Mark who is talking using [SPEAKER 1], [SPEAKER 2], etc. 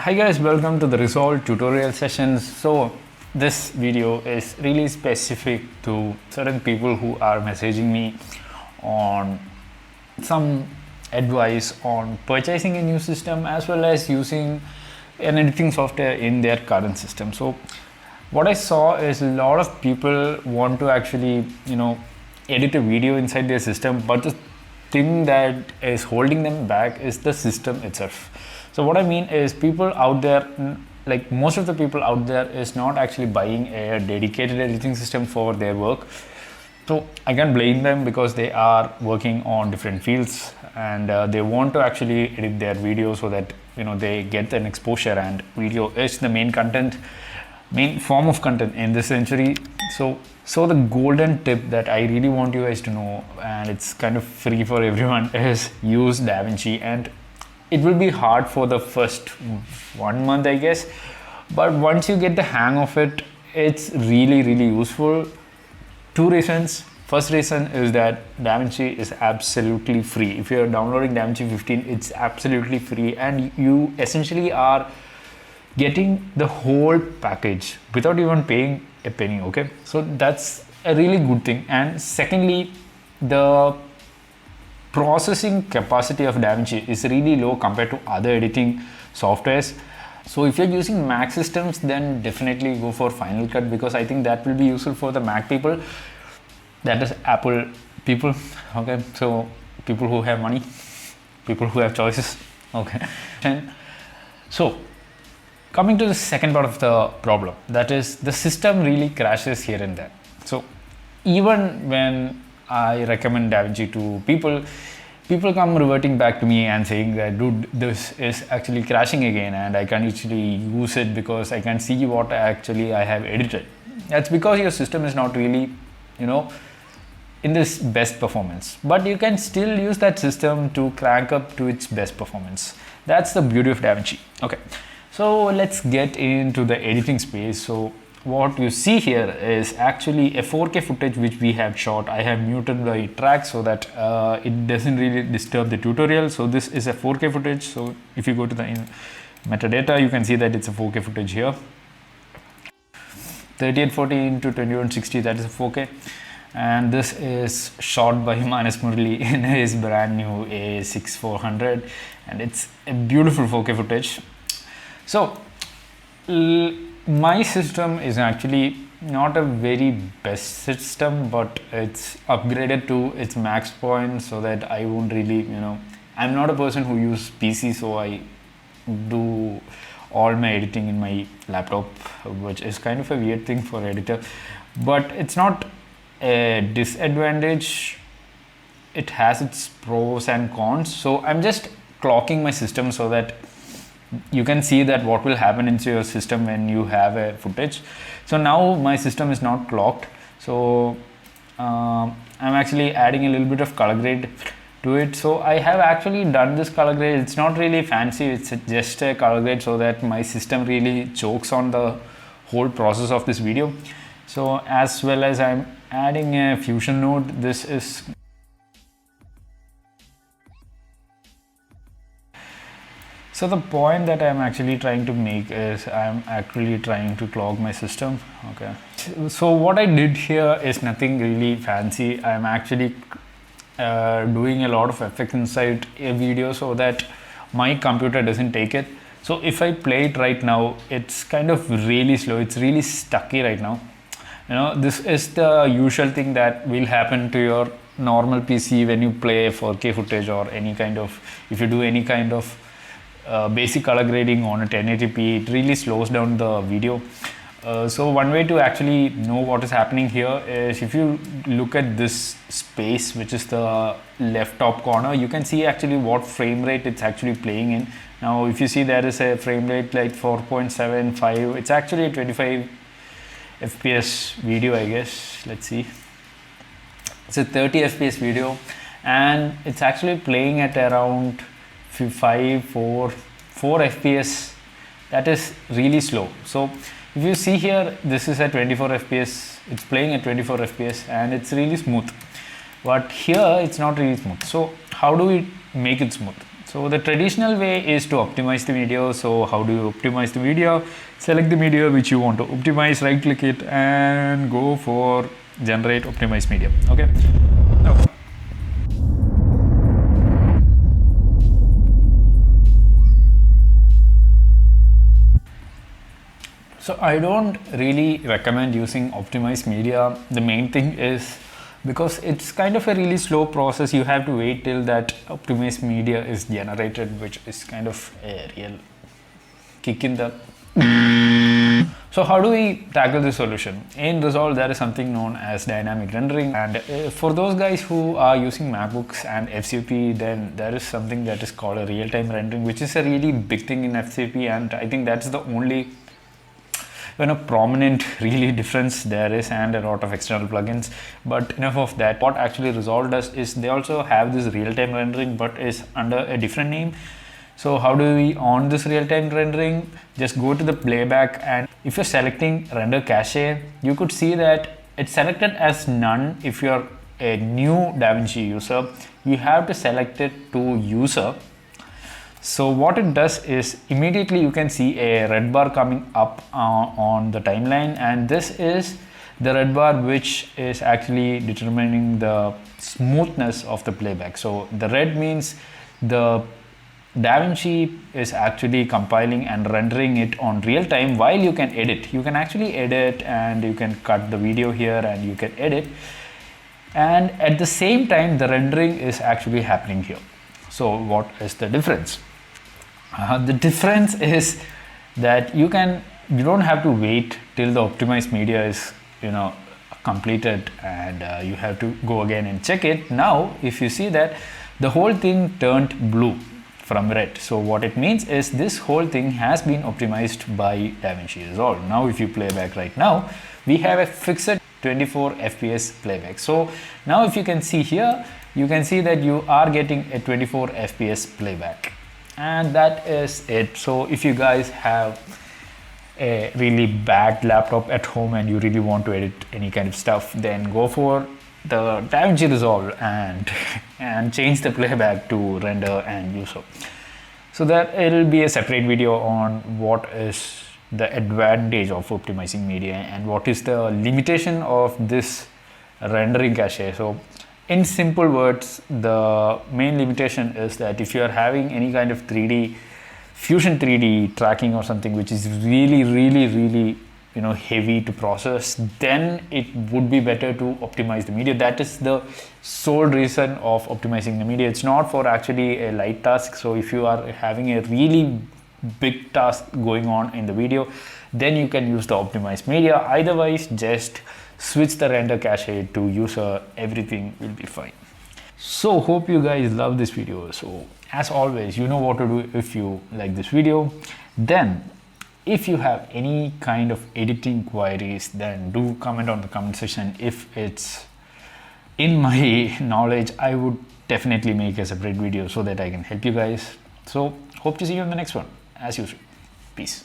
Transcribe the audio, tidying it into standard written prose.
[SPEAKER 1] Hi guys, welcome to the Resolve tutorial sessions. So this video is really specific to certain people who are messaging me on some advice on purchasing a new system as well as using an editing software in their current system. So what I saw is a lot of people want to actually, edit a video inside their system, but the thing that is holding them back is the system itself. So what I mean is people out there, like most of the people out there is not actually buying a dedicated editing system for their work. So I can't blame them because they are working on different fields and they want to actually edit their video so that they get an exposure, and video is the main form of content in this century. So the golden tip that I really want you guys to know, and it's kind of free for everyone, is use DaVinci. And it will be hard for the first 1 month, I guess, but once you get the hang of it, it's really useful. Two reasons. First reason is that DaVinci is absolutely free. If you're downloading DaVinci 15, it's absolutely free, and you essentially are getting the whole package without even paying a penny. Okay, so that's a really good thing. And secondly, the processing capacity of DaVinci is really low compared to other editing softwares. So if you're using Mac systems, then definitely go for Final Cut, because I think that will be useful for the Mac people, that is Apple people. Okay, so people who have money, people who have choices. Okay, and so coming to the second part of the problem, that is the system really crashes here and there. So even when I recommend DaVinci to people come reverting back to me and saying that, dude, this is actually crashing again and I can't actually use it because I can't see what actually I have edited. That's because your system is not really, in this best performance, but you can still use that system to crank up to its best performance. That's the beauty of DaVinci. Okay, so let's get into the editing space. So what you see here is actually a 4K footage which we have shot. I have muted the track so that it doesn't really disturb the tutorial. So this is a 4K footage. So if you go to the metadata, you can see that it's a 4K footage here. 3840 into 2160, that is a 4K. And this is shot by Manas Murali in his brand new A6400, and it's a beautiful 4K footage. So my system is actually not a very best system, but it's upgraded to its max point so that I won't really, I'm not a person who uses PC, so I do all my editing in my laptop, which is kind of a weird thing for editor, but it's not a disadvantage. It has its pros and cons. So I'm just clocking my system so that you can see that what will happen into your system when you have a footage. So now my system is not clocked, so I'm actually adding a little bit of color grade to it. So I have actually done this color grade. It's not really fancy, it's just a color grade so that my system really chokes on the whole process of this video. So as well as I'm adding a fusion node. This is so the point that I'm actually trying to make is I'm actually trying to clog my system. Okay, so what I did here is nothing really fancy. I'm actually doing a lot of effects inside a video so that my computer doesn't take it. So if I play it right now, it's kind of really slow, it's really stucky right now. This is the usual thing that will happen to your normal PC when you play 4K footage or any kind of, if you do any kind of basic color grading on a 1080p, it really slows down the video. So one way to actually know what is happening here is if you look at this space, which is the left top corner, you can see actually what frame rate it's actually playing in. Now if you see there is a frame rate like 4.75, it's actually a 25 FPS video, I guess. Let's see, it's a 30 FPS video and it's actually playing at around 4 FPS. That is really slow. So if you see here, this is at 24 FPS, it's playing at 24 FPS and it's really smooth, but here it's not really smooth. So how do we make it smooth? So the traditional way is to optimize the video. So how do you optimize the video? Select the media which you want to optimize, right click it and go for generate optimized media. Okay. Now, so I don't really recommend using optimized media. The main thing is because it's kind of a really slow process. You have to wait till that optimized media is generated, which is kind of a real kick in the. So how do we tackle this solution? In Resolve, there is something known as dynamic rendering, and for those guys who are using MacBooks and FCP, then there is something that is called a real-time rendering, which is a really big thing in FCP, and I think that's the only prominent really difference there is, and a lot of external plugins. But enough of that. What actually Resolve does is they also have this real-time rendering, but is under a different name. So how do we on this real-time rendering? Just go to the playback, and if you're selecting render cache, you could see that it's selected as none. If you're a new DaVinci user, you have to select it to user. So what it does is immediately you can see a red bar coming up on the timeline, and this is the red bar which is actually determining the smoothness of the playback. So the red means the DaVinci is actually compiling and rendering it on real time while you can edit. You can actually edit and you can cut the video here and you can edit, and at the same time the rendering is actually happening here. So what is the difference? The difference is that you don't have to wait till the optimized media is completed, and you have to go again and check it. Now if you see that the whole thing turned blue from red, so what it means is this whole thing has been optimized by DaVinci Resolve. Now if you play back right now, we have a fixed 24 fps playback. So now if you can see here, you can see that you are getting a 24 fps playback, and that is it. So if you guys have a really bad laptop at home and you really want to edit any kind of stuff, then go for the DaVinci Resolve and change the playback to render and user. So that it'll be a separate video on what is the advantage of optimizing media and what is the limitation of this rendering cache. So in simple words, the main limitation is that if you are having any kind of 3D Fusion 3D tracking or something which is really heavy to process, then it would be better to optimize the media. That is the sole reason of optimizing the media. It's not for actually a light task. So if you are having a really big task going on in the video, then you can use the optimized media. Otherwise, just switch the render cache to user, everything will be fine. So hope you guys love this video. So as always, you know what to do if you like this video. Then if you have any kind of editing queries, then do comment on the comment section. If it's in my knowledge, I would definitely make a separate video so that I can help you guys. So hope to see you in the next one. As usual, peace.